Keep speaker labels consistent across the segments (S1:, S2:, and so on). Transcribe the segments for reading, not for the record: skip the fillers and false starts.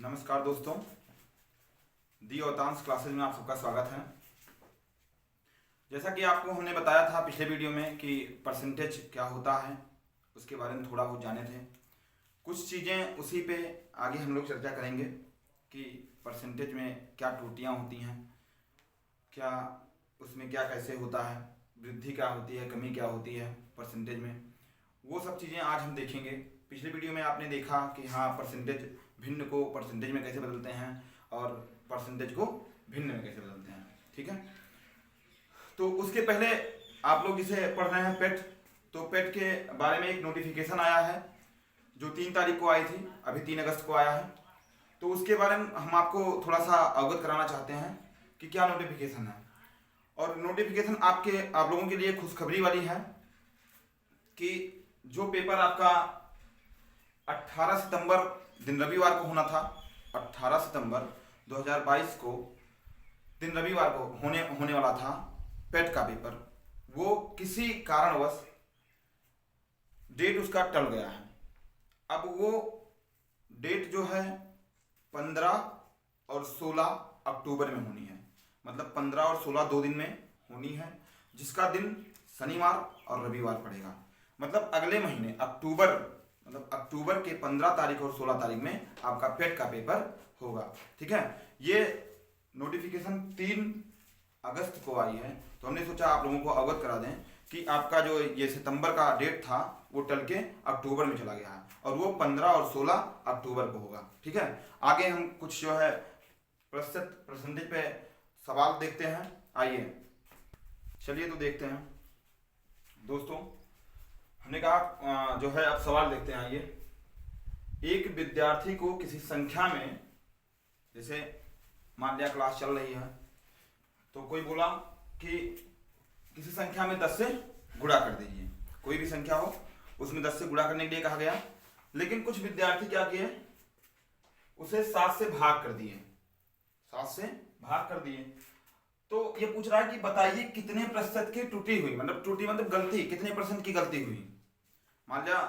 S1: नमस्कार दोस्तों, दी औतांश क्लासेज में आप सबका स्वागत है। जैसा कि आपको हमने बताया था पिछले वीडियो में कि परसेंटेज क्या होता है, उसके बारे में थोड़ा बहुत जाने थे। कुछ चीज़ें उसी पे आगे हम लोग चर्चा करेंगे कि परसेंटेज में क्या त्रुटियां होती हैं, क्या उसमें क्या कैसे होता है, वृद्धि क्या होती है, कमी क्या होती है परसेंटेज में, वो सब चीज़ें आज हम देखेंगे। पिछले वीडियो में आपने देखा कि हाँ, परसेंटेज भिन्न को परसेंटेज में कैसे बदलते हैं और परसेंटेज को भिन्न में कैसे बदलते हैं। ठीक है, तो उसके पहले आप लोग इसे पढ़ रहे हैं पेट, तो पेट के बारे में एक नोटिफिकेशन आया है जो 3 तारीख को आई थी, अभी 3 अगस्त को आया है। तो उसके बारे में हम आपको थोड़ा सा अवगत कराना चाहते हैं कि क्या नोटिफिकेशन है। और नोटिफिकेशन आप लोगों के लिए खुशखबरी वाली है कि जो पेपर आपका 18 सितंबर दिन रविवार को होना था, 18 सितंबर 2022 को दिन रविवार को होने वाला था पेट का पेपर, वो किसी कारणवश डेट उसका टल गया है। अब वो डेट जो है 15 और 16 अक्टूबर में होनी है, मतलब 15 और 16 2 दिन में होनी है, जिसका दिन शनिवार और रविवार पड़ेगा। मतलब अगले महीने अक्टूबर के 15 तारीख और 16 तारीख में आपका पेट का पेपर होगा। ठीक है, ये नोटिफिकेशन 3 अगस्त को आई है, तो हमने सोचा आप लोगों को अवगत करा दें कि आपका जो ये सितंबर का डेट था वो टल के अक्टूबर में चला गया है और वो 15 और 16 अक्टूबर को होगा। ठीक है, आगे हम कुछ जो है परसेंटेज पे सवाल देखते हैं। आइए चलिए तो देखते हैं दोस्तों। हमने कहा जो है अब सवाल देखते हैं। आइए, एक विद्यार्थी को किसी संख्या में, जैसे मान लिया क्लास चल रही है तो कोई बोला कि किसी संख्या में 10 से गुणा कर दीजिए, कोई भी संख्या हो उसमें 10 से गुणा करने के लिए कहा गया, लेकिन कुछ विद्यार्थी क्या किए, उसे 7 से भाग कर दिए, 7 से भाग कर दिए। तो ये पूछ रहा है कि बताइए कितने प्रतिशत की त्रुटि हुई, मतलब त्रुटि मतलब गलती, कितने परसेंट की गलती हुई। मान लिया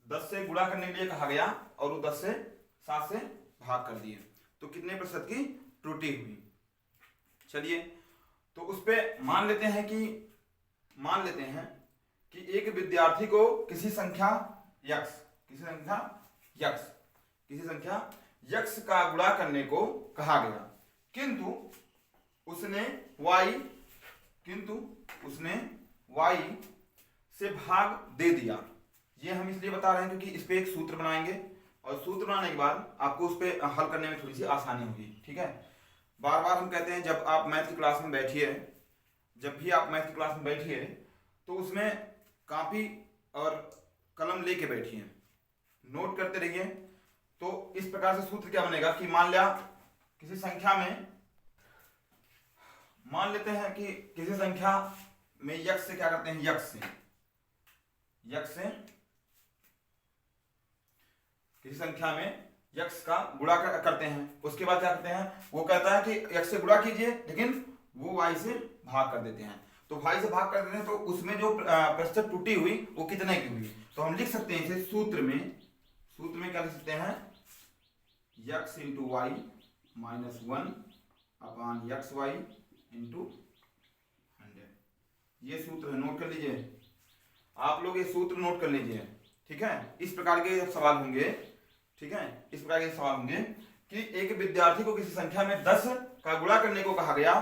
S1: 10 से गुणा करने के लिए कहा गया और वो 10 से 7 से भाग कर दिए, तो कितने प्रतिशत की त्रुटि हुई। चलिए तो उस पे मान लेते हैं कि एक विद्यार्थी को किसी संख्या यक्स का गुणा करने को कहा गया, किंतु उसने y से भाग दे दिया। ये हम इसलिए बता रहे हैं क्योंकि इस पे एक सूत्र बनाएंगे और सूत्र बनाने के बाद आपको उस पे हल करने में थोड़ी सी आसानी होगी। ठीक है, बार बार हम कहते हैं जब भी आप मैथ की क्लास में बैठिए तो उसमें कॉपी और कलम लेके बैठिए, नोट करते रहिए। तो इस प्रकार से सूत्र क्या बनेगा कि मान लिया किसी संख्या में, मान लेते हैं कि किसी संख्या में यक्स से क्या करते हैं, यक्स से किसी संख्या में यक्स का गुणा करते हैं। उसके बाद क्या करते हैं, वो कहता है कि यक्स से गुणा कीजिए, लेकिन वो वाई से भाग कर देते हैं। तो वाई से भाग कर देते हैं तो उसमें जो प्रतिशत त्रुटि हुई वो कितने की हुई। तो हम लिख सकते हैं इसे सूत्र में क्या लिख सकते हैं, x into y minus 1 upon x y into 100। ये सूत्र है, नोट कर लीजिए आप लोग, ये सूत्र नोट कर लीजिए। ठीक है, इस प्रकार के सवाल होंगे। ठीक है, इस प्रकार के सवाल होंगे कि एक विद्यार्थी को किसी संख्या में 10 का गुणा करने को कहा गया,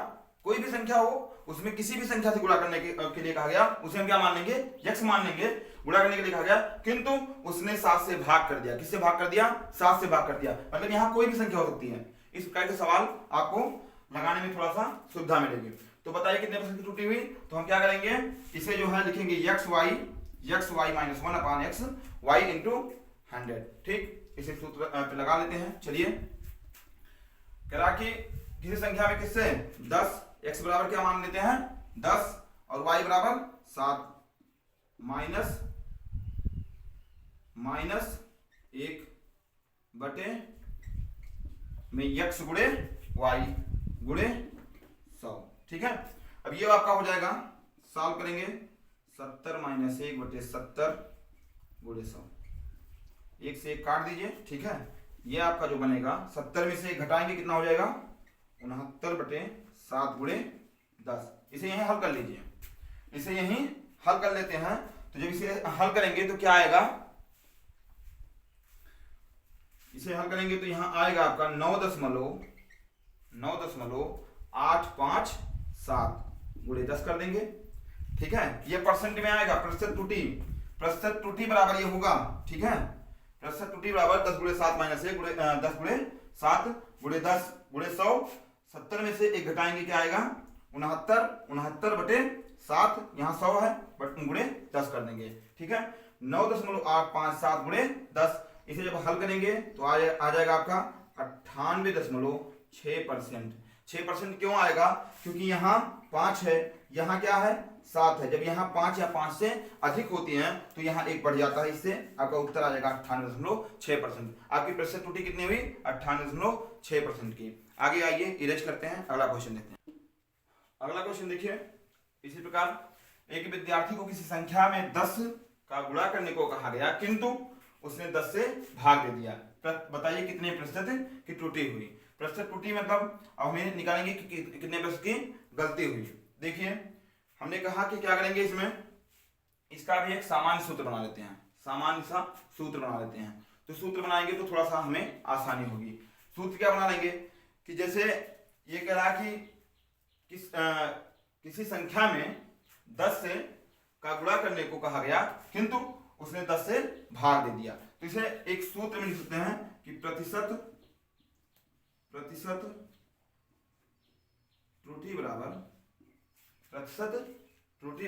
S1: कोई भी संख्या हो उसमें किसी भी संख्या से गुणा करने के लिए कहा गया, उसे हम क्या मान लेंगे, यक्स मान लेंगे, गुणा करने के लिए कहा गया, किंतु उसने 7 से भाग कर दिया। किससे भाग कर दिया, 7 से भाग कर दिया, मतलब यहाँ कोई भी संख्या हो सकती है। इस प्रकार के सवाल आपको लगाने में थोड़ा सा सुविधा मिलेगी। तो बताइए कितने परसेंट की त्रुटि हुई। तो हम क्या करेंगे, इसे जो है लिखेंगे x y minus 1 upon x y into 100। ठीक, इसे सूत्र पे लगा लेते हैं। चलिए, कह रहा कि किसी संख्या में किससे 10, एक्स बराबर क्या मान लेते हैं 10 और वाई बराबर 7, माइनस 1 बटे में यक्स गुणे वाई गुणे 100। ठीक है, अब ये आपका हो जाएगा, सॉल्व करेंगे 70 माइनस 1 बटे 70 गुणे 100, 1 से 1 काट दीजिए। ठीक है, ये आपका जो बनेगा 70 में से घटाएंगे कितना हो जाएगा 69/7 गुणे 10। इसे यहीं हल कर लीजिए, इसे यहीं हल कर लेते हैं। तो जब इसे हल करेंगे तो क्या आएगा, इसे हल करेंगे तो यहां आएगा आपका 9.857 गुणे 10 कर देंगे। ठीक है, ये परसेंट में आएगा, प्रतिशत त्रुटि बराबर ये होगा। ठीक है, प्रतिशत त्रुटि बराबर 10 गुणे 7 माइनस 1 गुणे 10 गुणे 7 गुणे 10 गुणे 100। 70 में से 1 घटाएंगे क्या आएगा 69/7, यहाँ 100 है बट गुणे 10 कर देंगे। ठीक है, 9.857 गुणे 10। इसे जब हल करेंगे तो आ जाएगा आपका 98.6%। 6% क्यों आएगा, क्योंकि यहाँ 5 है, यहाँ क्या है 7 है। जब यहाँ 5 या 5 से अधिक होती हैं तो यहाँ 1 बढ़ जाता है, इससे आपका उत्तर आ जाएगा 98.6%। आपकी प्रतिशत त्रुटि कितनी हुई 98.6% की। आगे आइए इरेज करते हैं, अगला क्वेश्चन देखते हैं। अगला क्वेश्चन देखिए इसी प्रकार, एक विद्यार्थी को किसी संख्या में 10 का गुणा करने को कहा गया किंतु उसने 10 से भाग दे दिया। बताइए कितने प्रतिशत की त्रुटि हुई। प्रतिशत त्रुटि मतलब अब हमें निकालेंगे कि कितने प्रतिशत की गलती हुई। देखिए हमने कहा कि क्या करेंगे, इसमें इसका भी एक सामान्य सूत्र बना लेते हैं, सामान्य सा सूत्र बना लेते हैं। तो सूत्र बनाएंगे तो थोड़ा सा हमें आसानी होगी। सूत्र क्या बना लेंगे कि जैसे ये कह रहा कि किसी संख्या में 10 से का गुणा करने को कहा गया किंतु उसने 10 से भाग दे दिया। तो इसे एक सूत्र में लिख सकते हैं कि प्रतिशत त्रुटि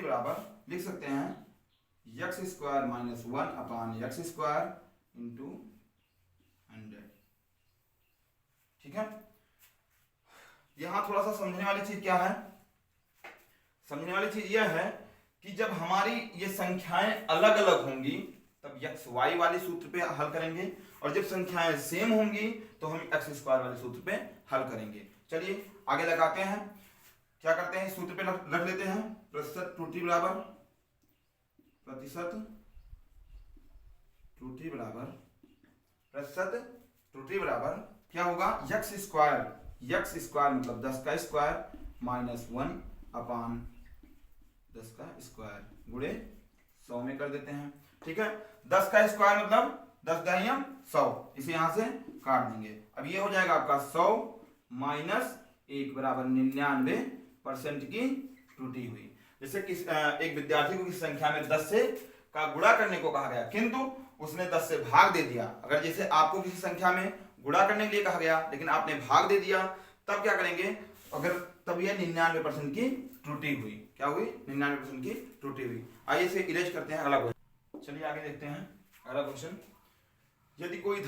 S1: बराबर लिख सकते हैं x² - 1/x² इंटू 100। ठीक है, यहां थोड़ा सा समझने वाली चीज क्या है, समझने वाली चीज यह है कि जब हमारी ये संख्याएं अलग अलग होंगी तब x y वाले सूत्र पे हल करेंगे, और जब संख्याएं सेम होंगी तो हम x² वाले सूत्र पे हल करेंगे। चलिए आगे लगाते हैं, क्या करते हैं सूत्र पे रख लेते हैं। प्रतिशत त्रुटि बराबर क्या होगा x² मतलब 10 का स्क्वायर माइनस 1/10 का स्क्वायर गुणे 100 में कर देते हैं। ठीक है, 10 का स्क्वायर मतलब 10 दाहिया 100, इसे यहां से काट देंगे। अब ये हो जाएगा आपका 100 माइनस 1 बराबर 99% की त्रुटि हुई। जैसे एक विद्यार्थी को किसी संख्या में 10 से का गुणा करने को कहा गया किंतु उसने 10 से भाग दे दिया। अगर जैसे आपको किसी संख्या में गुणा करने के लिए कहा गया लेकिन आपने भाग दे दिया, तब क्या करेंगे, अगर तब यह 99% की त्रुटि हुई। क्या हुई 99% की त्रुटि हुई। आइए इसे इरेज करते हैं, अगला क्वेश्चन। चलिए आगे देखते हैं अगला क्वेश्चन। यदि कोई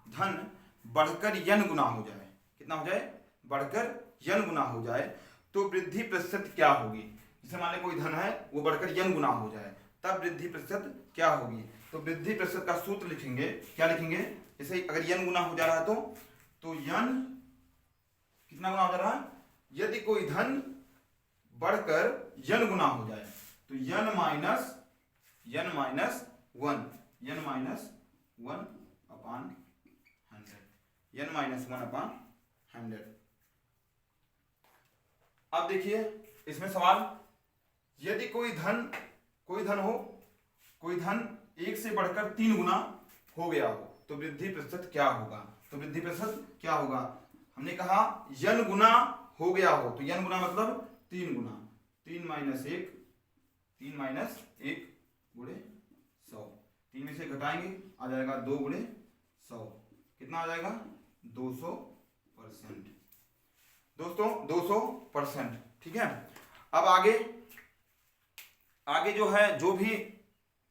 S1: धन बढ़कर n गुना हो जाए, कितना हो जाए बढ़कर n गुना हो जाए तो वृद्धि प्रतिशत क्या होगी। जैसे मान लें कोई धन है वो बढ़कर n गुना हो जाए तब वृद्धि प्रतिशत क्या होगी। तो वृद्धि प्रतिशत का सूत्र लिखेंगे, क्या लिखेंगे, जैसे अगर n गुना हो जा रहा है तो n कितना गुना हो जा रहा है, यदि कोई धन बढ़कर n गुना हो जाए तो n माइनस 1 1/100। अब देखिए इसमें सवाल, यदि कोई धन 1 से बढ़कर 3 गुना हो गया हो तो वृद्धि प्रतिशत क्या होगा। तो वृद्धि प्रतिशत क्या होगा, हमने कहा n गुना हो गया हो तो n गुना मतलब 3 गुना, 3 माइनस 1 गुणे 100। 3 में से घटाएंगे आ जाएगा 2 गुणे 100, कितना आ जाएगा 200%। दोस्तों 200%। ठीक है, अब आगे जो है जो भी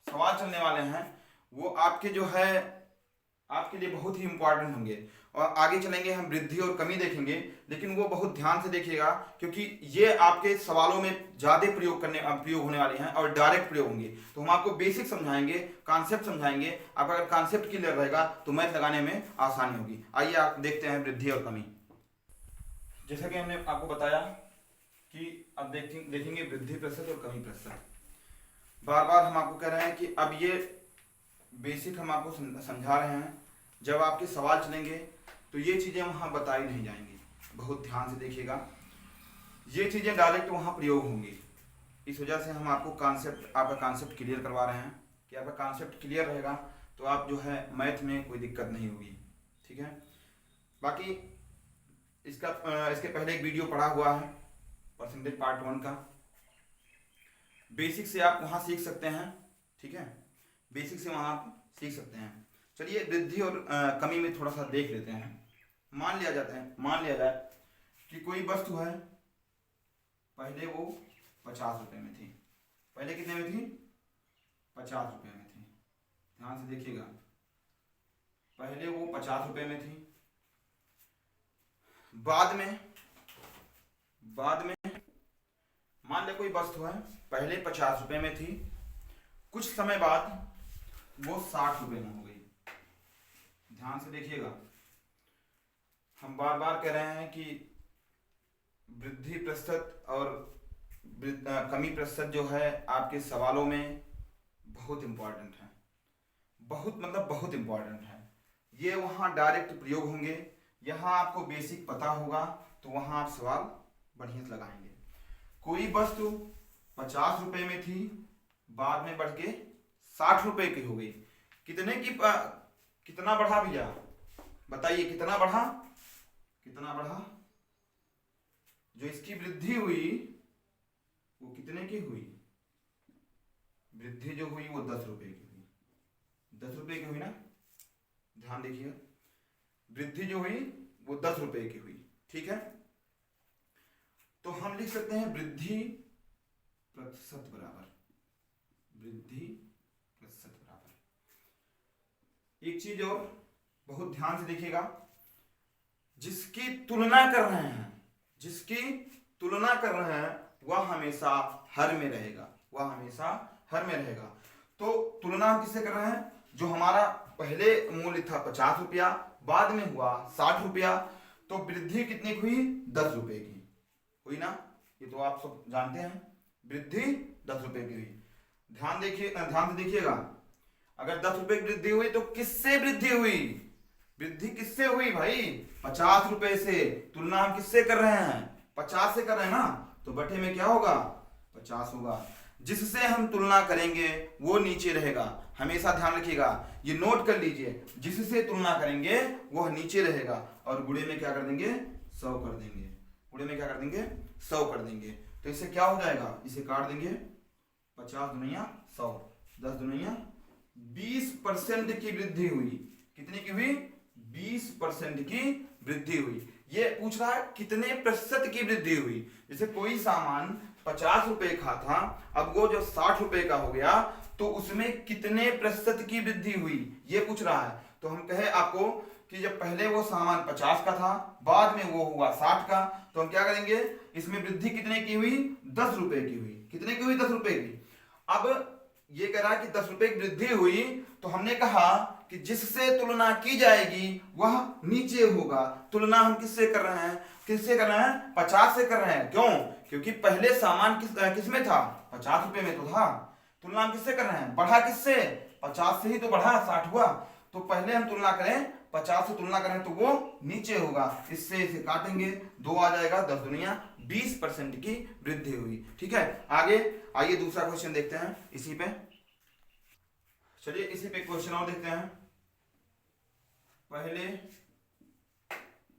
S1: सवाल चलने वाले हैं वो आपके जो है आपके लिए बहुत ही इंपॉर्टेंट होंगे, और आगे चलेंगे हम वृद्धि और कमी देखेंगे, लेकिन वो बहुत ध्यान से देखिएगा क्योंकि ये आपके सवालों में ज्यादा प्रयोग होने वाले हैं और डायरेक्ट प्रयोग होंगे। तो हम आपको बेसिक समझाएंगे, कॉन्सेप्ट समझाएंगे। आप अगर कॉन्सेप्ट क्लियर रहेगा तो मैथ लगाने में आसानी होगी। आइए आप देखते हैं वृद्धि और कमी। जैसा कि हमने आपको बताया कि अब देखेंगे वृद्धि प्रतिशत और कमी प्रतिशत। बार बार हम आपको कह रहे हैं कि अब ये बेसिक हम आपको समझा रहे हैं, जब आपके सवाल चलेंगे तो ये चीज़ें वहाँ बताई नहीं जाएंगी, बहुत ध्यान से देखिएगा। ये चीज़ें डायरेक्ट वहाँ प्रयोग होंगी। इस वजह से हम आपको आपका कॉन्सेप्ट क्लियर करवा रहे हैं कि आपका कॉन्सेप्ट क्लियर रहेगा तो आप जो है मैथ में कोई दिक्कत नहीं होगी, ठीक है। बाकी इसके पहले एक वीडियो पढ़ा हुआ है परसेंटेज पार्ट 1 का, बेसिक से आप वहाँ सीख सकते हैं, ठीक है, बेसिक से वहाँ आप सीख सकते हैं। चलिए वृद्धि और कमी में थोड़ा सा देख लेते हैं। मान लिया जाए कि कोई वस्तु है, पहले वो 50 रुपये में थी। पहले कितने में थी? 50 रुपये में थी। ध्यान से देखिएगा, पहले वो 50 रुपये में थी। बाद में मान ले कोई वस्तु है, पहले 50 रुपये में थी, कुछ समय बाद वो 60 रुपये में हो गई। ध्यान से देखिएगा, हम बार बार कह रहे हैं कि वृद्धि प्रतिशत और कमी प्रतिशत जो है आपके सवालों में बहुत इंपॉर्टेंट है, बहुत इंपॉर्टेंट है। ये वहाँ डायरेक्ट प्रयोग होंगे। यहाँ आपको बेसिक पता होगा तो वहाँ आप सवाल बढ़िया से लगाएंगे। कोई वस्तु 50 रुपये में थी, बाद में बढ़ के 60 रुपये की हो गई। कितना बढ़ा भैया, बताइए कितना बढ़ा? जो इसकी वृद्धि हुई वो कितने की हुई? वृद्धि जो हुई वो 10 रुपये की हुई। 10 रुपये की हुई ना, ध्यान देखिए, वृद्धि जो हुई वो 10 रुपये की हुई, ठीक है। तो हम लिख सकते हैं वृद्धि प्रतिशत बराबर एक चीज और बहुत ध्यान से देखिएगा, जिसकी तुलना कर रहे हैं वह हमेशा हर में रहेगा, तो तुलना हम किससे कर रहे हैं? जो हमारा पहले मूल्य था 50 रुपया, बाद में हुआ 60 रुपया, तो वृद्धि कितनी हुई? 10 रुपये की हुई ना। ये तो आप सब जानते हैं, वृद्धि 10 रुपये की हुई। ध्यान से देखिएगा, अगर 10 रुपये की वृद्धि हुई तो किससे वृद्धि हुई? वृद्धि किससे हुई भाई? 50 रुपये से। तुलना हम किससे कर रहे हैं? 50 से कर रहे हैं ना, तो बटे में क्या होगा? 50 होगा। जिससे हम तुलना करेंगे वो नीचे रहेगा, हमेशा ध्यान रखिएगा, ये नोट कर लीजिए, जिससे तुलना करेंगे वह नीचे रहेगा, और गुणे में क्या कर देंगे? 100 कर देंगे। गुणे में क्या कर देंगे? 100 कर देंगे। तो इससे क्या हो जाएगा? इसे काट देंगे, 50 दुनिया 100, 10 दुनिया 20% की वृद्धि हुई। कितने की हुई? 20% की वृद्धि हुई। ये पूछ रहा है कितने प्रतिशत की वृद्धि हुई। जैसे कोई सामान 50 रुपए का था, अब वो जो 60 रुपए का हो गया, तो उसमें कितने प्रतिशत की वृद्धि हुई ये पूछ रहा है। तो हम कहे आपको कि जब पहले वो सामान 50 का था, बाद में वो हुआ 60 का, तो हम क्या करेंगे? इसमें वृद्धि कितने की हुई? 10 रुपए की हुई। कितने की हुई? 10 रुपए की। अब ये कह रहा है कि 10 रुपए की वृद्धि हुई, तो हमने कहा कि जिससे तुलना की जाएगी वह नीचे होगा। तुलना हम किससे कर रहे हैं? 50 से कर रहे हैं। क्यों? क्योंकि पहले सामान किस में था? 50 रुपए में तो था। तुलना हम किससे कर रहे हैं? बढ़ा किससे? 50 से ही तो बढ़ा, 60 हुआ। तो पहले हम तुलना करें, 50 से तुलना करें तो वो नीचे होगा। इससे इसे काटेंगे, 2 आ जाएगा, 10 दुनिया 20% की वृद्धि हुई। ठीक है, आगे आइए दूसरा क्वेश्चन देखते हैं इसी पे। चलिए इसी पे क्वेश्चन और देखते हैं। पहले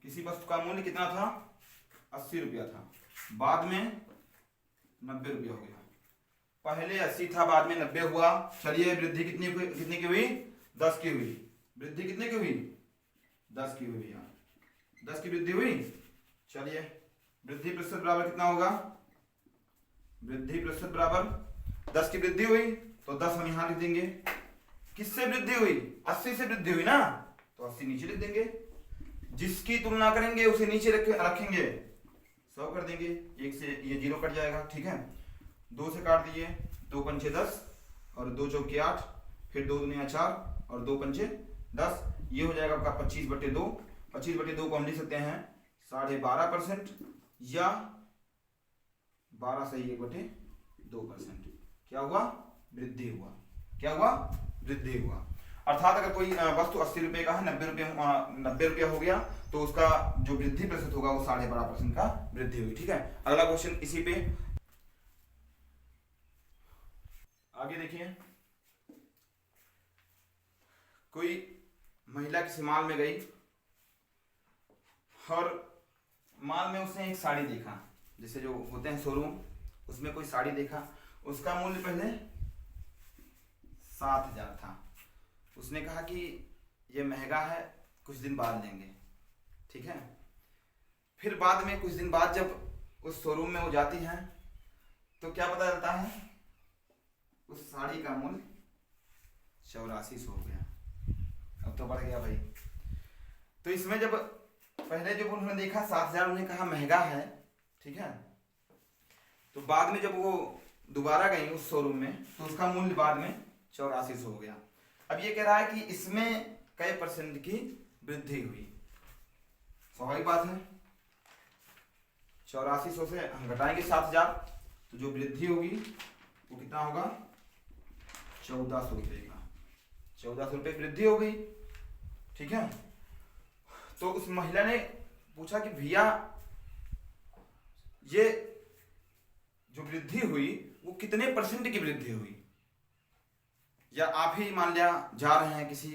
S1: किसी वस्तु का मूल्य कितना था? 80 रुपया था, बाद में 90 रुपया हो गया। पहले 80 था, बाद में 90 हुआ। चलिए वृद्धि कितनी की हुई? 10 की हुई। वृद्धि कितने की हुई? 10 की हुई भैया, 10 की वृद्धि हुई। चलिए वृद्धि प्रतिशत बराबर कितना होगा? वृद्धि प्रतिशत बराबर 10 की वृद्धि हुई तो 10 हम यहां लिख देंगे। किससे वृद्धि हुई? 80 से वृद्धि हुई ना, तो 80 नीचे लिख देंगे। जिसकी तुलना करेंगे उसे नीचे रखेंगे, 100 कर देंगे। 1 से ये 0 कट जाएगा। ठीक है, 2 से काट दिए, 2 पंचे 10 और 2 चौके 8, फिर 2 दुनिया 4 और 2 पंचे 10। ये हो जाएगा आपका 25/2। 25/2 को हम लिख सकते हैं 12.5% या 12 से 1/2%। क्या हुआ? वृद्धि हुआ। क्या हुआ? वृद्धि हुआ। अर्थात अगर कोई वस्तु 80 रुपए का है, 90 रुपया हो गया, तो उसका जो वृद्धि प्रतिशत होगा वो 12.5% का वृद्धि हुई। ठीक है, अगला क्वेश्चन इसी पे आगे देखिए। कोई महिला किसी मॉल में गई और मॉल में उसने एक साड़ी देखा, जैसे जो होते हैं शोरूम, उसमें कोई साड़ी देखा, उसका मूल्य पहले 7,000 था। उसने कहा कि ये महंगा है, कुछ दिन बाद लेंगे। ठीक है, फिर बाद में कुछ दिन बाद जब उस शोरूम में वो जाती है तो क्या पता चलता है, उस साड़ी का मूल्य 8400 हो गया। अब तो बढ़ गया भाई। तो इसमें जब पहले जब उन्होंने देखा 7,000, उन्हें कहा महंगा है, ठीक है, तो बाद में जब वो दोबारा गई उस शोरूम में तो उसका मूल्य बाद में 8400 हो गया। अब ये कह रहा है कि इसमें कई % की वृद्धि हुई। स्वाभाविक बात है, 8400 से हम घटाएंगे 7,000, तो जो वृद्धि होगी वो कितना होगा, 1400 रुपये का। 1400 रुपये वृद्धि हो गई। ठीक है, तो उस महिला ने पूछा कि भैया ये जो वृद्धि हुई वो कितने % की वृद्धि हुई, या आप ही मान लिया जा रहे हैं किसी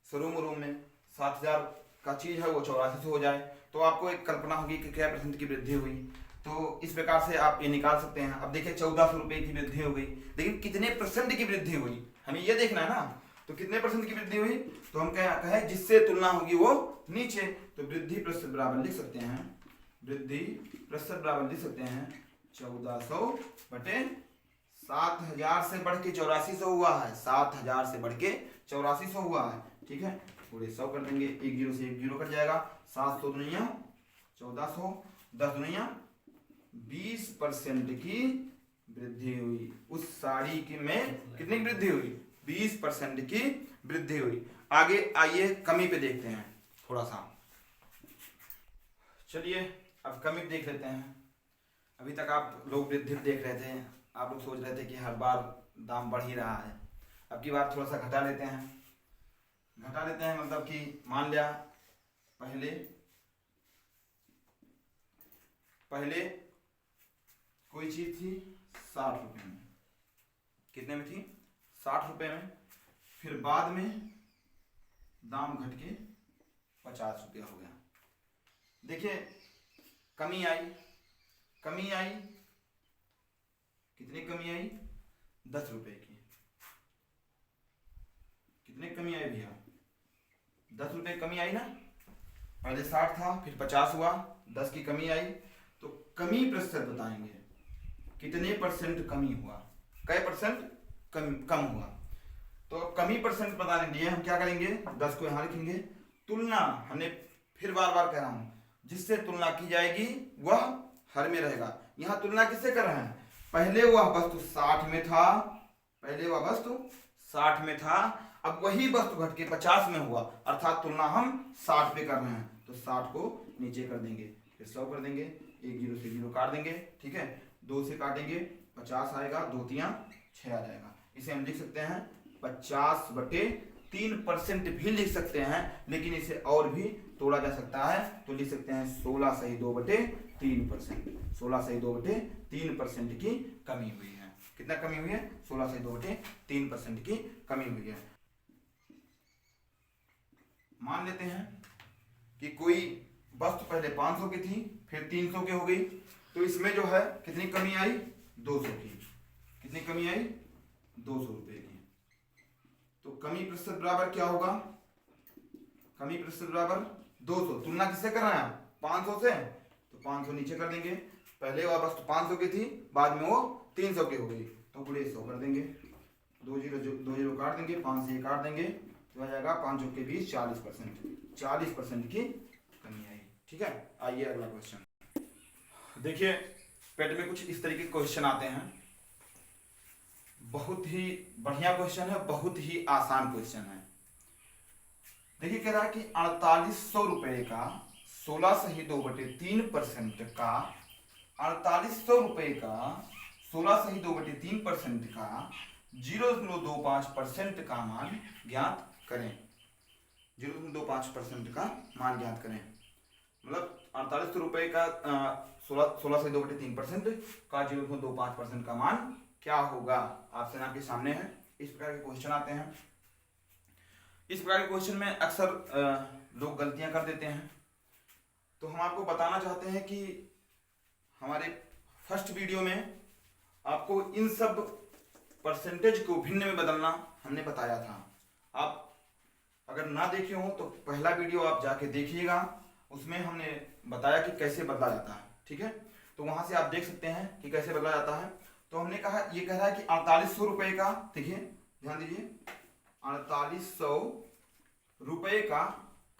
S1: शोरूम में, 7,000 का चीज है वो 8400 हो जाए, तो आपको एक कल्पना होगी कि क्या % की वृद्धि हुई। तो इस प्रकार से आप ये निकाल सकते हैं। अब देखिए 1400 रुपये की वृद्धि हो गई, लेकिन कितने % की वृद्धि हुई हमें ये देखना है ना। तो कितने % की वृद्धि हुई, तो हम क्या कहें, जिससे तुलना होगी वो नीचे। तो वृद्धि प्रतिशत बराबर लिख सकते हैं, वृद्धि प्रतिशत बराबर लिख सकते हैं 1400 बटे 7,000 से बढ़ के 8400 हुआ है। 7,000 से बढ़ के 8400 हुआ है। ठीक है, पूरे 100 कर देंगे, एक जीरो से एक जीरो कट जाएगा। 700 दुनिया 1400, 10 दुनिया 20% की वृद्धि हुई। उस साड़ी की में कितनी वृद्धि हुई, 20% की वृद्धि हुई। आगे आइए कमी पे देखते हैं थोड़ा सा। चलिए अब कमी देख लेते हैं। अभी तक आप लोग वृद्धि देख रहे थे, आप लोग सोच रहे थे कि हर बार दाम बढ़ ही रहा है। अब की बार थोड़ा सा घटा लेते हैं। मतलब कि मान लिया पहले कोई चीज थी 60 रुपये में, कितने में थी, 60 रुपये में, फिर बाद में दाम घट के 50 रुपया हो गया। देखिए कमी आई, कितनी कमी आई, 10 रुपए की। कितने कमी आई भैया, 10 रुपए कमी आई ना। पहले 60 था, फिर 50 हुआ, 10 की कमी आई। तो कमी प्रतिशत बताएंगे, कितने % कमी हुआ, कै % कम हुआ। तो कमी % बताने के लिए हम क्या करेंगे, 10 को यहाँ लिखेंगे। तुलना, हमने फिर बार बार कह रहा हूं, जिससे तुलना की जाएगी वह हर में रहेगा। यहाँ तुलना किससे कर रहे हैं, पहले वह वस्तु 60 में था, अब वही वस्तु घट के 50 में हुआ, अर्थात तुलना हम 60 पे कर रहे हैं। तो 60 को नीचे कर देंगे, फिर 100 कर देंगे, एक जीरो से जीरो काट देंगे। ठीक है, 2 से काटेंगे 50 आएगा, 2 तियां 6 आ जाएगा। इसे हम लिख सकते हैं 50 बटे 3% भी लिख सकते हैं, लेकिन इसे और भी तोड़ा जा सकता है। तो लिख सकते हैं 16 सही 2 बटे 3%। 16 सही 2 बटे 3% की कमी हुई है। कितना कमी हुई है, 16 सही 2 बटे 3% की कमी हुई है। मान लेते हैं कि कोई वस्तु पहले 500 की थी, फिर 300 की हो गई, तो इसमें जो है कितनी कमी आई, 200 की। कितनी कमी आई, 200 रुपए की। तो कमी प्रतिशत बराबर क्या होगा, कमी प्रतिशत बराबर 200। तुलना किससे कर रहे हैं, 500 से, तो 500 नीचे कर देंगे। पहले वह वस्तु 500 की थी, बाद में वो 300 की हो गई, तो पूरे 100 कर देंगे, 2 जीरो काट देंगे, 5 से काट देंगे, तो आ जाएगा 5 के 20 40% की कमी आई। ठीक है, आइए अगला क्वेश्चन देखिए। पेट में कुछ इस तरीके के क्वेश्चन आते हैं, बहुत ही बढ़िया क्वेश्चन है, बहुत ही आसान क्वेश्चन है। देखिए कह रहा है कि 4800 रुपए का 16 सही 2 बटे 3% का, 4800 रुपए का 16 सही 2 बटे 3% का 0.25% का मान ज्ञात करें। 0.25% का मान ज्ञात करें, मतलब 48 रुपए का 16 से 2/3% का 0.25% का मान क्या होगा, ऑप्शन आपके सामने है। इस प्रकार के क्वेश्चन आते हैं। इस प्रकार के क्वेश्चन में अक्सर लोग गलतियां कर देते हैं, तो हम आपको बताना चाहते हैं कि हमारे फर्स्ट वीडियो में आपको इन सब परसेंटेज को भिन्न में बदलना हमने बताया था। आप अगर ना देखे हो तो पहला वीडियो आप जाके देखिएगा, उसमें हमने बताया कि कैसे बदला जाता है। ठीक है, तो वहां से आप देख सकते हैं कि कैसे बदला जाता है। तो हमने कहा, ये कह रहा है कि 4800 रुपए का, देखिए ध्यान दीजिए, 4800 रुपए का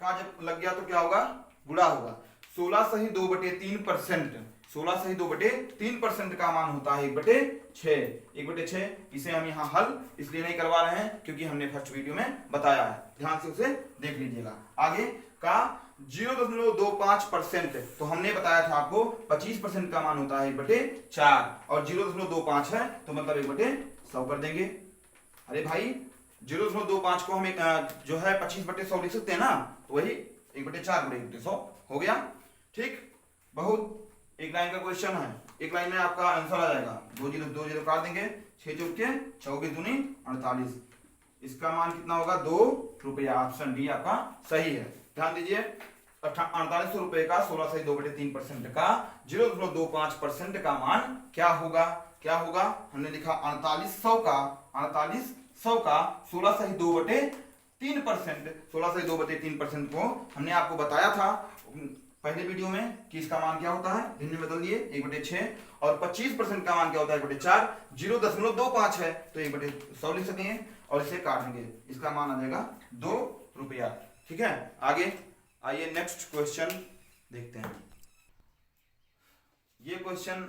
S1: जब लग गया तो क्या होगा, गुणा होगा 16 सही 2/3%। 16 सही 2/3% का मान होता है 1/6। 1/6 इसे हम यहाँ हल इसलिए नहीं करवा रहे हैं क्योंकि हमने फर्स्ट वीडियो में बताया है, ध्यान से उसे देख लीजिएगा। आगे का 0.25%, तो हमने बताया था आपको 25% का मान होता है 1/4 और 0.25 है तो मतलब 1/100 कर देंगे। अरे भाई 0.25 को हम जो है 25/100 लिख सकते हैं ना, तो वही 1/4 × 1/100 हो गया। ठीक, बहुत एक लाइन का क्वेश्चन है, एक लाइन में आपका आंसर आ जाएगा। 2 0 काट देंगे, 6 चौके 24 दूनी 48, इसका मान कितना होगा, 2 रुपया। ऑप्शन डी आपका सही है। ध्यान दीजिए, 4800 रुपए का 16 सही 2/3% का 0.25% का मान क्या होगा, क्या होगा। हमने लिखा 4800 का 16 सही 2/3%। 16 सही 2/3% को हमने आपको बताया था पहले वीडियो में कि इसका मान क्या होता है, भिन्न में बदल दिए 1/6, और 25% का मान क्या होता है 1/4। 0.25 है तो 1/100 लिख सकेंगे और इसे काट देंगे, इसका मान आ जाएगा 2 रुपया। ठीक है, आगे आइए नेक्स्ट क्वेश्चन देखते हैं। ये क्वेश्चन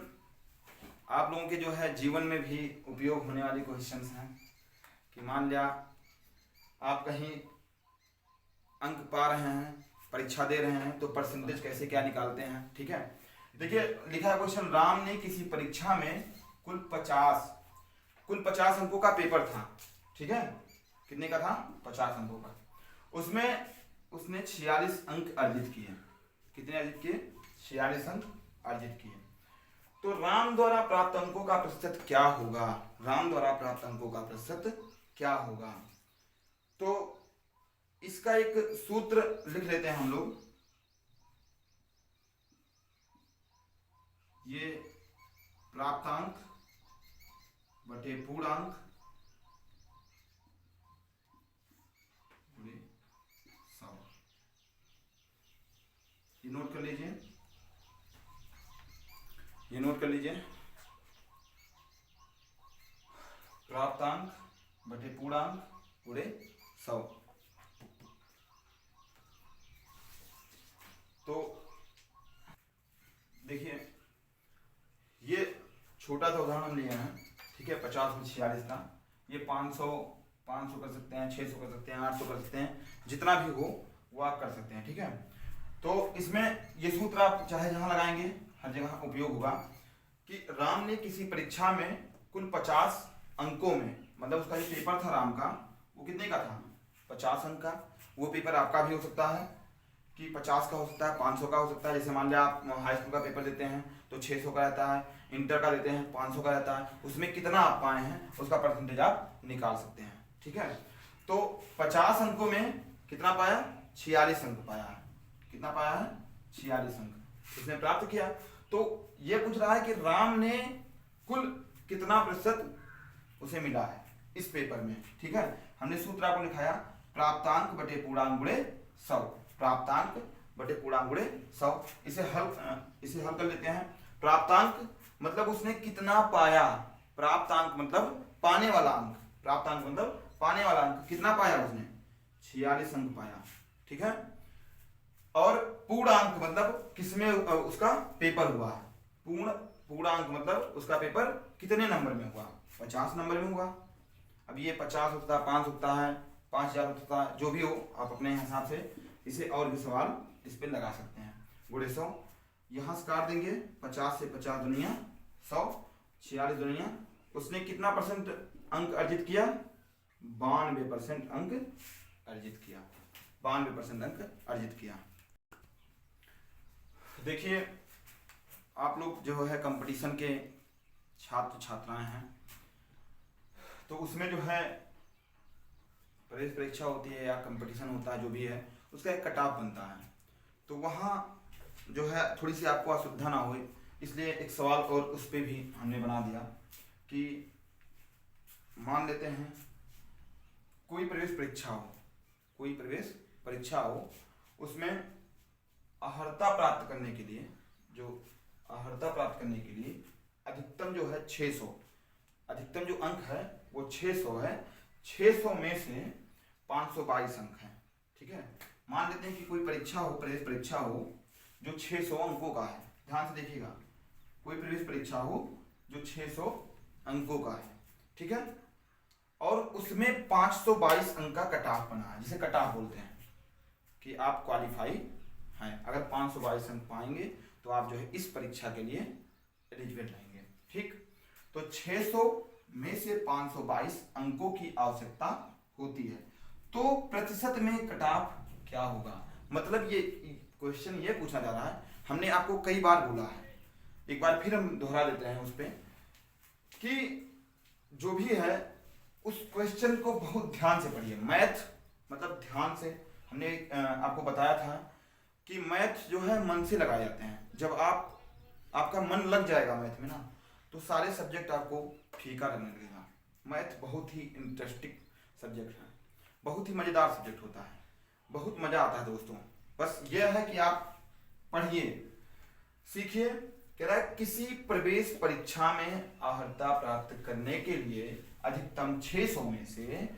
S1: आप लोगों के जो है जीवन में भी उपयोग होने वाले क्वेश्चंस हैं कि मान लिया आप कहीं अंक पा रहे हैं, परीक्षा दे रहे हैं, तो परसेंटेज कैसे क्या निकालते हैं। ठीक है, देखिए लिखा है क्वेश्चन, राम ने किसी परीक्षा में कुल 50 अंकों का पेपर था। ठीक है, कितने का था, 50 अंकों का। उसमें उसने 46 अंक अर्जित किए। कितने अर्जित किए, 46 अंक अर्जित किए। तो राम द्वारा प्राप्त अंकों का प्रतिशत क्या होगा, राम द्वारा प्राप्त अंकों का प्रतिशत क्या होगा। तो इसका एक सूत्र लिख लेते हैं हम लोग। ये प्राप्तांक बटे पूर्णांक गुणे 100, ये नोट कर लीजिए, ये नोट कर लीजिए। प्राप्तांक बटे पूर्णांक गुणे 100। तो देखिए, ये छोटा सा उदाहरण हम लिए हैं। ठीक है, 50 में 46 का, ये 500 कर सकते हैं, 600 कर सकते हैं, 800 कर सकते हैं, जितना भी हो वो आप कर सकते हैं। ठीक है, तो इसमें ये सूत्र आप चाहे जहां लगाएंगे हर जगह उपयोग होगा कि राम ने किसी परीक्षा में कुल 50 अंकों में, मतलब उसका जो पेपर था राम का वो कितने का था, 50 अंक का। वो पेपर आपका भी हो सकता है कि 50 का हो सकता है, 500 का हो सकता है। जैसे मान लिया आप हाई स्कूल का पेपर देते हैं तो 600 का रहता है, इंटर का देते हैं 500 का रहता है, उसमें कितना आप पाए हैं उसका परसेंटेज आप निकाल सकते हैं। ठीक है, तो 50 अंकों में कितना पाया, 46 अंक पाया है। कितना पाया है, 46 अंक उसने प्राप्त किया। तो ये पूछ रहा है कि राम ने कुल कितना प्रतिशत उसे मिला है इस पेपर में। ठीक है, हमने सूत्र आपको लिखाया, प्राप्तांक बटे पूर्णांक गुणे 100। प्राप्तांक बटे पूर्णांक गुणे 100। इसे हल कर लेते हैं। प्राप्तांक मतलब उसने कितना पाया, प्राप्तांक मतलब पाने वाला अंक, प्राप्तांक मतलब पाने वाला अंक, कितना पाया उसने, 46 अंक पाया। ठीक है, और पूर्णांक मतलब किसमें उसका पेपर हुआ, पूर्णांक मतलब उसका पेपर कितने नंबर में हुआ, 50 नंबर में हुआ। अब ये 50 होता है, 5 होता है, 5000 होता है, जो भी हो आप अपने हिसाब से इसे और भी सवाल इस पे लगा सकते हैं। गुणे 100 यहाँ से काट देंगे, 50 से 50 दुनिया 100, 46 दुनिया, उसने कितना परसेंट अंक अर्जित किया, 92% अंक अर्जित किया, 92% अंक अर्जित किया। देखिए आप लोग जो है कंपटीशन के छात्र छात्राएं हैं, तो उसमें जो है प्रवेश परीक्षा होती है या कंपटीशन होता है जो भी है, उसका एक कट ऑफ बनता है। तो वहाँ जो है थोड़ी सी आपको असुविधा ना हो, इसलिए एक सवाल और उस पर भी हमने बना दिया कि मान लेते हैं कोई प्रवेश परीक्षा हो, कोई प्रवेश परीक्षा हो, उसमें अर्हता प्राप्त करने के लिए, जो अर्हता प्राप्त करने के लिए अधिकतम जो है 600, अधिकतम जो अंक है वो 600 है, 600 में से 522 अंक है। ठीक है, मान लेते हैं कि कोई परीक्षा हो, प्रवेश परीक्षा हो जो 600 अंकों का है। ध्यान से देखिएगा, कोई प्रवेश परीक्षा हो जो 600 अंकों का है, ठीक है, और उसमें 522 अंक का कट ऑफ बना है, जिसे कट ऑफ बोलते हैं कि आप क्वालिफाई हैं। अगर 522 अंक पाएंगे तो आप जो है इस परीक्षा के लिए एलिजिबल रहेंगे। ठीक, तो 600 में से 522 अंकों की आवश्यकता होती है, तो प्रतिशत में कट ऑफ क्या होगा? मतलब ये क्वेश्चन ये पूछा जा रहा है, हमने आपको कई बार बोला है, एक बार फिर हम दोहरा देते हैं उस पे, कि जो भी है उस क्वेश्चन को बहुत ध्यान से पढ़िए। मैथ मतलब ध्यान से, हमने आपको बताया था कि मैथ जो है मन से लगाए जाते हैं। जब आपका मन लग जाएगा मैथ में ना, तो सारे सब्जेक्ट आपको फीका लगने लगेगा। मैथ बहुत ही इंटरेस्टिंग सब्जेक्ट है, बहुत ही मज़ेदार सब्जेक्ट होता है, बहुत मज़ा आता है दोस्तों। बस ये है कि आप पढ़िए, सीखिए। कह रहा है किसी प्रवेश परीक्षा में अर्हता प्राप्त करने के लिए अधिकतम 600 में से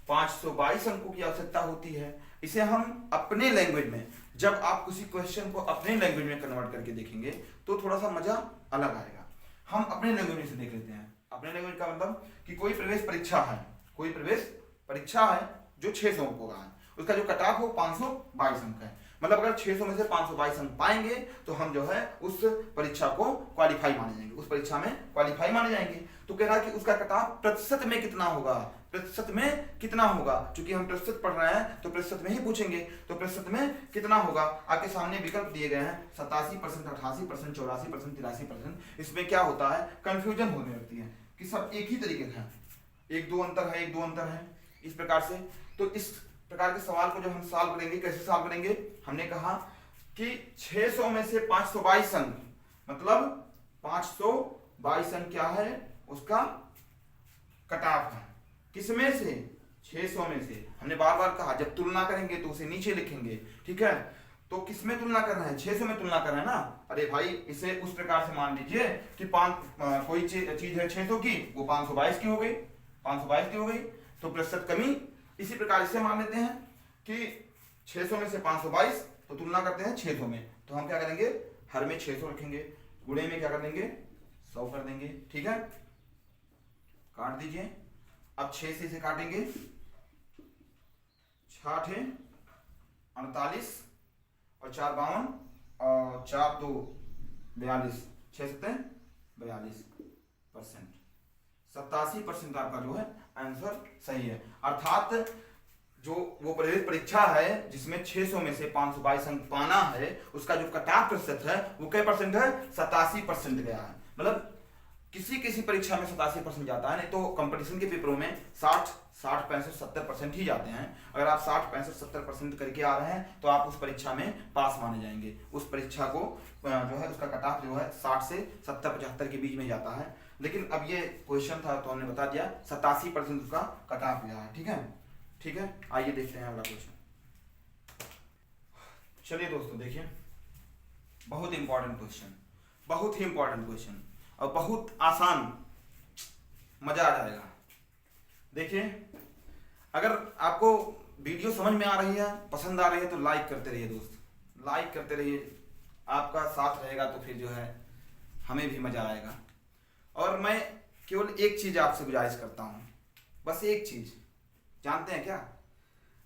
S1: 522 अंकों की आवश्यकता होती है। इसे हम अपने लैंग्वेज में, जब आप किसी क्वेश्चन को अपने लैंग्वेज में कन्वर्ट करके देखेंगे तो थोड़ा सा मजा अलग आएगा। हम अपने लैंग्वेज से देख लेते हैं। अपने लैंग्वेज का मतलब कि कोई प्रवेश परीक्षा है, कोई प्रवेश परीक्षा है जो 600 अंकों का है, उसका जो कट ऑफ हो 522 अंक है। मतलब अगर 600 में से 522 अंक पाएंगे तो हम जो है उस परीक्षा को क्वालिफाई माने जाएंगे, उस परीक्षा में क्वालिफाई माने जाएंगे। तो कह रहा है कि उसका कट ऑफ प्रतिशत में कितना होगा, प्रतिशत में कितना होगा। चूंकि हम प्रतिशत पढ़ रहे हैं तो प्रतिशत में ही पूछेंगे, तो प्रतिशत में कितना होगा। आपके सामने विकल्प दिए गए हैं 87%, 88%, 84%, 83%। इसमें क्या होता है, कंफ्यूजन होने लगती है कि सब एक ही तरीके का है, एक दो अंतर है, एक दो अंतर है, इस प्रकार से। तो इस प्रकार के सवाल को जब हम सॉल्व करेंगे, कैसे सॉल्व करेंगे, हमने कहा कि 600 में से 522 अंक, मतलब 522 अंक क्या है, उसका कट ऑफ है। किसमें से, 600 में से। हमने बार बार कहा जब तुलना करेंगे तो उसे नीचे लिखेंगे, ठीक है। तो किसमें तुलना करना है, 600 में तुलना करना है ना। अरे भाई इसे उस प्रकार से मान लीजिए कि कोई चीज है 600 की, वो 522 की हो गई, 522 की हो गई, तो प्रतिशत कमी। इसी प्रकार इसे मान लेते हैं कि 600 में से 522, तो तुलना करते हैं 600 में, तो हम क्या करेंगे, हर में 600 रखेंगे, गुणे में क्या कर देंगे, 100 कर देंगे, ठीक है। काट दीजिए। अब 6 से इसे काटेंगे, 6 48 और 4 52 और 4 2 42, 6 7 42%, 87% आपका जो है आंसर सही है। अर्थात जो वो प्रवेश परीक्षा है जिसमें 600 में से 522 अंक पाना है, उसका जो कट ऑफ प्रतिशत है वो क्या परसेंट है, 87% गया है। मतलब किसी परीक्षा में 87% जाता है, नहीं तो कंपटीशन के पेपरों में 60 65 70% ही जाते हैं। अगर आप 60 65 70% करके आ रहे हैं तो आप उस परीक्षा में पास माने जाएंगे। उस परीक्षा को जो है उसका कट ऑफ जो है 60 से 70 75 के बीच में जाता है। लेकिन अब ये क्वेश्चन था तो हमने बता दिया 87% उसका कट ऑफ गया है, ठीक है। ठीक है, आइए देखते हैं अगला क्वेश्चन। चलिए दोस्तों देखिए, बहुत इंपॉर्टेंट क्वेश्चन, बहुत ही इंपॉर्टेंट क्वेश्चन और बहुत आसान, मजा आ जाएगा। देखिए, अगर आपको वीडियो समझ में आ रही है, पसंद आ रही है, तो लाइक करते रहिए दोस्त, लाइक करते रहिए। आपका साथ रहेगा तो फिर जो है हमें भी मजा आएगा। और मैं केवल एक चीज आपसे गुजारिश करता हूं, बस एक चीज, जानते हैं क्या,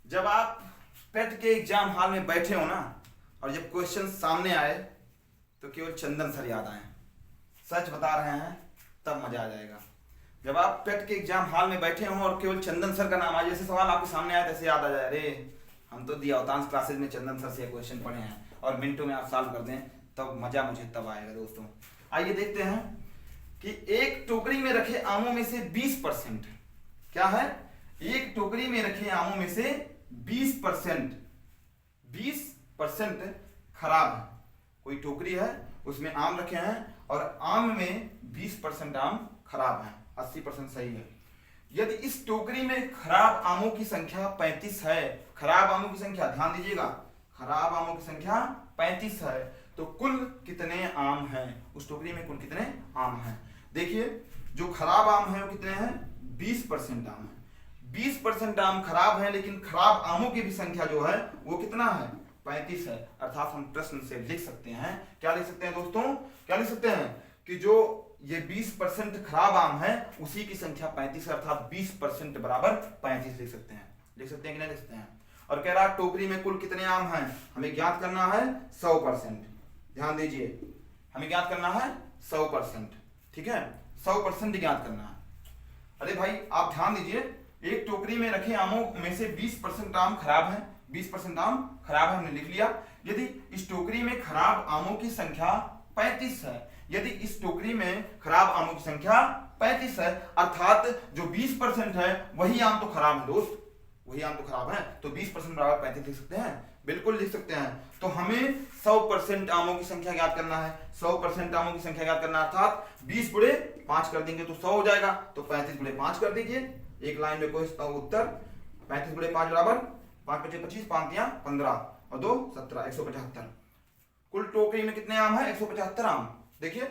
S1: जब आप पेट के एग्जाम हॉल में बैठे हो ना और जब क्वेश्चन सामने आए तो केवल चंदन सर याद आए, सच बता रहे हैं, तब मजा आ जाएगा। जब आप पेट के एग्जाम हॉल में बैठे हों और केवल चंदन सर का नाम आए, जैसे सवाल आपके सामने आया तैसे याद आ जाए, अरे हम तो दिया अवतांश क्लासेज में चंदन सर से क्वेश्चन पढ़े हैं, और मिनटों में आप सॉल्व कर दें, तब मजा मुझे तब आएगा दोस्तों। आइए देखते हैं कि एक टोकरी में रखे आमों में से 20%, क्या है, एक टोकरी में रखे आमों में से 20% खराब है। कोई टोकरी है, उसमें आम रखे हैं और आम में 20% आम खराब है, 80% सही है। यदि इस टोकरी में खराब आमों की संख्या 35 है, खराब आमों की संख्या, ध्यान दीजिएगा, खराब आमों की संख्या 35 है, तो कुल कितने आम हैं, उस टोकरी में कुल कितने आम हैं। देखिए जो खराब आम है वो कितने हैं, 20% आम है। 20% आम खराब है, लेकिन खराब आमों की भी संख्या जो है वो कितना है, 35 है। अर्थात हम प्रश्न से लिख सकते हैं, क्या लिख सकते हैं दोस्तों, क्या लिख सकते हैं कि जो ये 20% खराब आम है उसी की संख्या 35 है, अर्थात 20% बराबर 35 लिख सकते हैं। लिख सकते हैं कि नहीं लिख सकते हैं। और कह रहा है टोकरी में कुल कितने आम हैं, हमें ज्ञात करना है 100%। ध्यान दीजिए, हमें ज्ञात करना है 100%, ठीक है, 100% ज्ञात करना है। अरे भाई आप ध्यान दीजिए, एक टोकरी में रखे आमों में से 20% आम खराब है, 20% आम खराब है, हमने लिख लिया। यदि इस टोकरी में खराब आमों की संख्या 35 है, यदि इस टोकरी में खराब आमों की संख्या 35 है, अर्थात जो 20% है वही आम तो खराब है दोस्त, वही आम तो खराब है, तो 20% बराबर 35 लिख सकते हैं, बिल्कुल लिख सकते हैं। तो हमें 100% आमों की संख्या ज्ञात करना है, 100% आमों की संख्या ज्ञात करना, अर्थात 20 गुणे 5 कर देंगे तो 100 हो जाएगा, तो 35 गुणे 5 कर दीजिए। एक लाइन में कोई उत्तर, 35 गुणे 5 बराबर 5 × 25, 5 × 15 और 2 17, 175। कुल टोकरी में कितने आम है, 175 आम। देखिए,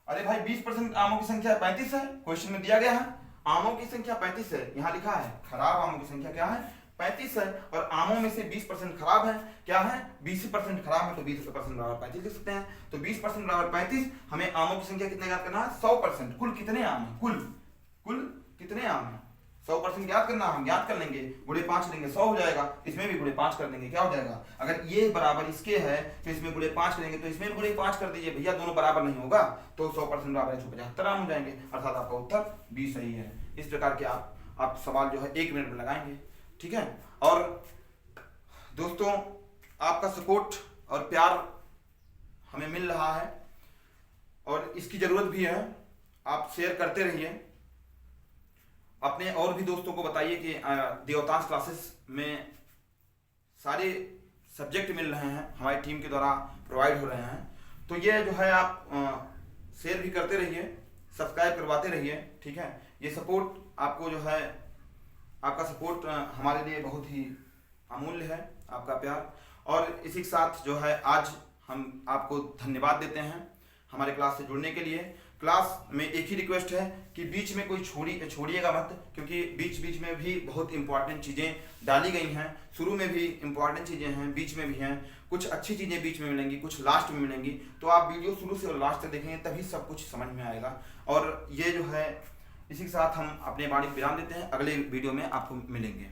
S1: अरे भाई 20% आमों की संख्या 35 है, क्वेश्चन में दिया गया है, आमों की संख्या 35 है, यहां लिखा है खराब आमों की संख्या क्या है, 35 है, और आमों में से 20% खराब है, क्या है, 20% खराब है, तो 20% बराबर 35 लिख सकते हैं। तो 20% बराबर 35, हमें आमों की संख्या कितने ज्ञात करना है, 100%। कुल कितने आम है, कुल कितने आम है, 100% ज्ञात करना, हम ज्ञात कर लेंगे, गुणे 5 लेंगे 100 हो जाएगा, इसमें भी गुणे 5 कर देंगे, क्या हो जाएगा, अगर ये बराबर इसके है तो इसमें गुणे 5 करेंगे, तो इसमें भी गुणे 5 कर दीजिए भैया, दोनों बराबर नहीं होगा, तो 100% बराबर 175 आम हो जाएंगे, अर्थात आपका उत्तर बी सही है। इस प्रकार के आप सवाल जो है 1 मिनट में लगाएंगे, ठीक है। और दोस्तों आपका सपोर्ट और प्यार हमें मिल रहा है और इसकी जरूरत भी है, आप शेयर करते रहिए, अपने और भी दोस्तों को बताइए कि देवतांश क्लासेस में सारे सब्जेक्ट मिल रहे हैं, हमारी टीम के द्वारा प्रोवाइड हो रहे हैं, तो ये जो है आप शेयर भी करते रहिए, सब्सक्राइब करवाते रहिए, ठीक है। ये सपोर्ट आपको जो है, आपका सपोर्ट हमारे लिए बहुत ही अमूल्य है, आपका प्यार। और इसी के साथ जो है आज हम आपको धन्यवाद देते हैं हमारे क्लास से जुड़ने के लिए। क्लास में एक ही रिक्वेस्ट है कि बीच में कोई छोड़िएगा मत, क्योंकि बीच बीच में भी बहुत इंपॉर्टेंट चीज़ें डाली गई हैं, शुरू में भी इंपॉर्टेंट चीज़ें हैं, बीच में भी हैं, कुछ अच्छी चीज़ें बीच में मिलेंगी, कुछ लास्ट में मिलेंगी, तो आप वीडियो शुरू से लास्ट तक देखेंगे तभी सब कुछ समझ में आएगा। और ये जो है, इसी के साथ हम अपने वाणी विराम देते हैं, अगले वीडियो में आपको मिलेंगे।